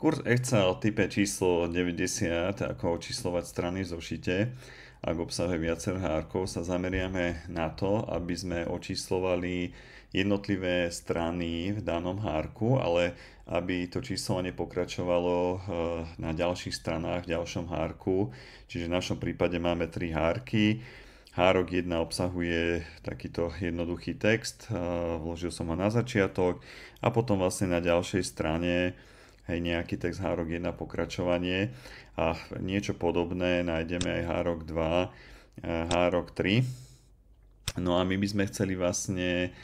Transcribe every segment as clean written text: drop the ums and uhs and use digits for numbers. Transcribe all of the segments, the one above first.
Kurs Excel type číslo 90, ako očíslovať strany v zošite, ak obsahuje viacero hárkov, sa zameriame na to, aby sme očíslovali jednotlivé strany v danom hárku, ale aby to číslovanie pokračovalo na ďalších stranách v ďalšom hárku. Čiže v našom prípade máme 3 hárky. Hárok 1 obsahuje takýto jednoduchý text, vložil som ho na začiatok a potom vlastne na ďalšej strane nejaký text hárok 1 pokračovanie a niečo podobné nájdeme aj hárok 2, hárok 3. No a my by sme chceli vlastne,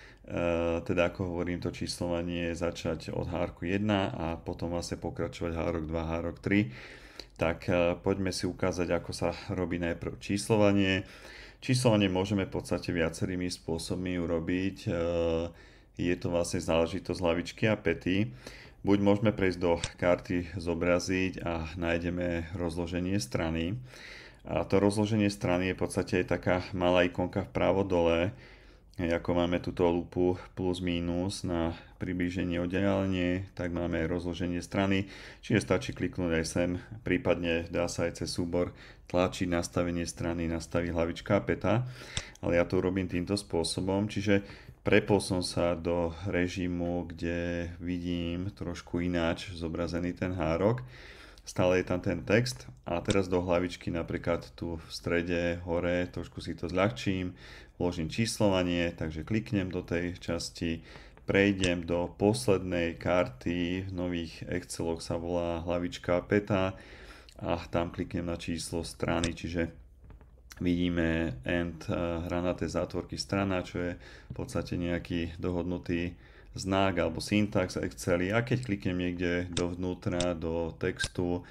teda ako hovorím, to číslovanie začať od hárku 1 a potom vlastne pokračovať hárok 2, hárok 3. Tak poďme si ukázať, ako sa robí najprv číslovanie. Číslovanie môžeme v podstate viacerými spôsobmi urobiť. Je to vlastne záležitosť hlavičky a päty. Buď môžeme prejsť do karty zobraziť a nájdeme rozloženie strany. A to rozloženie strany je v podstate aj taká malá ikonka vpravo dole, ako máme túto lupu plus minus na priblíženie oddialenie, tak máme rozloženie strany, čiže stačí kliknúť aj sem, prípadne dá sa aj cez súbor tlačiť nastavenie strany, nastaviť hlavička a päta, ale ja to robím týmto spôsobom, čiže prepol som sa do režimu, kde vidím trošku ináč zobrazený ten hárok. Stále je tam ten text a teraz do hlavičky napríklad tu v strede hore trošku si to zľahčím, vložím číslovanie, takže kliknem do tej časti, prejdem do poslednej karty, v nových Exceloch sa volá hlavička päta a tam kliknem na číslo strany, čiže vidíme end hranaté zátvorky strana, čo je v podstate nejaký dohodnutý znak alebo syntax Exceli a keď kliknem niekde dovnútra do textu,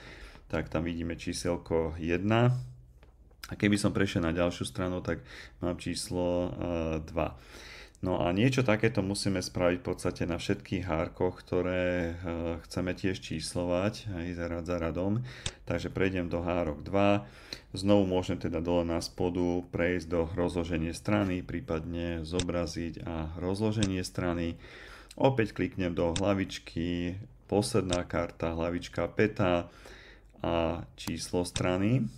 tak tam vidíme číselko 1 a keby som prešiel na ďalšiu stranu, tak mám číslo 2. No a niečo takéto musíme spraviť v podstate na všetkých hárkoch, ktoré chceme tiež číslovať, aj rad za radom. Takže prejdem do hárok 2, znovu môžem teda dole na spodu prejsť do rozloženie strany, prípadne zobraziť a rozloženie strany. Opäť kliknem do hlavičky, posledná karta, hlavička päta a číslo strany.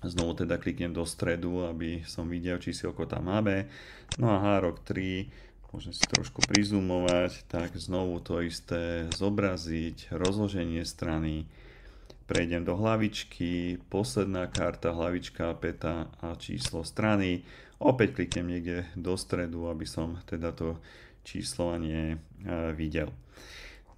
Znovu teda kliknem do stredu, aby som videl čísielko tam máme. No a hárok 3, môžem si trošku prizoomovať, tak znovu to isté zobraziť, rozloženie strany. Prejdem do hlavičky, posledná karta, hlavička päta a číslo strany. Opäť kliknem niekde do stredu, aby som teda to číslovanie videl.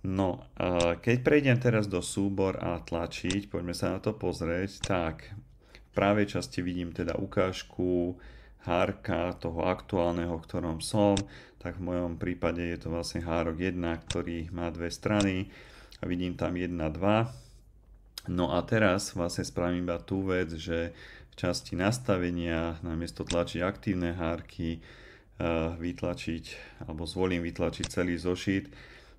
No, keď prejdem teraz do súbor a tlačiť, poďme sa na to pozrieť, tak v pravej časti vidím teda ukážku hárka toho aktuálneho, v ktorom som, tak v mojom prípade je to vlastne hárok 1, ktorý má dve strany a vidím tam 1, 2. No a teraz vlastne spravím iba tú vec, že v časti nastavenia namiesto tlačiť aktívne hárky vytlačiť, alebo zvolím vytlačiť celý zošit.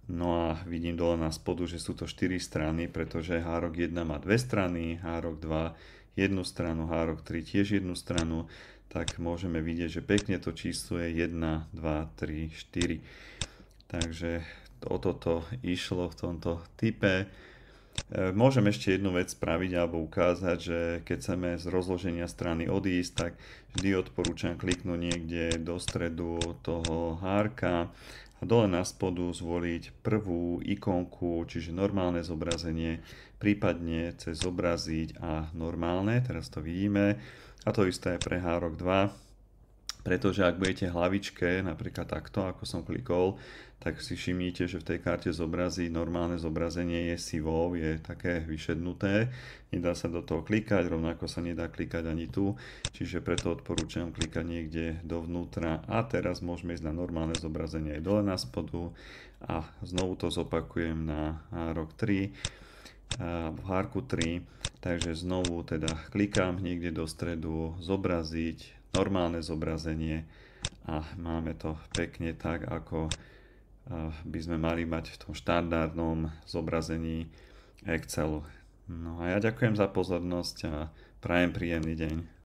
No a vidím dole na spodu, že sú to 4 strany, pretože hárok 1 má 2 strany, hárok 2 jednu stranu, hárok 3 tiež jednu stranu, tak môžeme vidieť, že pekne to číslo je 1, 2, 3, 4. Takže o toto išlo v tomto type. Môžem ešte jednu vec spraviť alebo ukázať, že keď chceme z rozloženia strany odísť, tak vždy odporúčam kliknúť niekde do stredu toho hárka a dole na spodu zvoliť prvú ikonku, čiže normálne zobrazenie, prípadne cez zobraziť a normálne, teraz to vidíme. A to isté je pre hárok 2. Pretože ak budete hlavičke, napríklad takto, ako som klikol, tak si všimnite, že v tej karte zobraziť normálne zobrazenie je sivou, je také vyšednuté. Nedá sa do toho klikať, rovnako sa nedá klikať ani tu. Čiže preto odporúčam klikať niekde dovnútra. A teraz môžeme ísť na normálne zobrazenie aj dole na spodu. A znovu to zopakujem na hárok 3, v hárku 3. Takže znovu teda klikám niekde do stredu, zobraziť, normálne zobrazenie a máme to pekne tak, ako by sme mali mať v tom štandardnom zobrazení Excelu. No a ja ďakujem za pozornosť a prajem príjemný deň.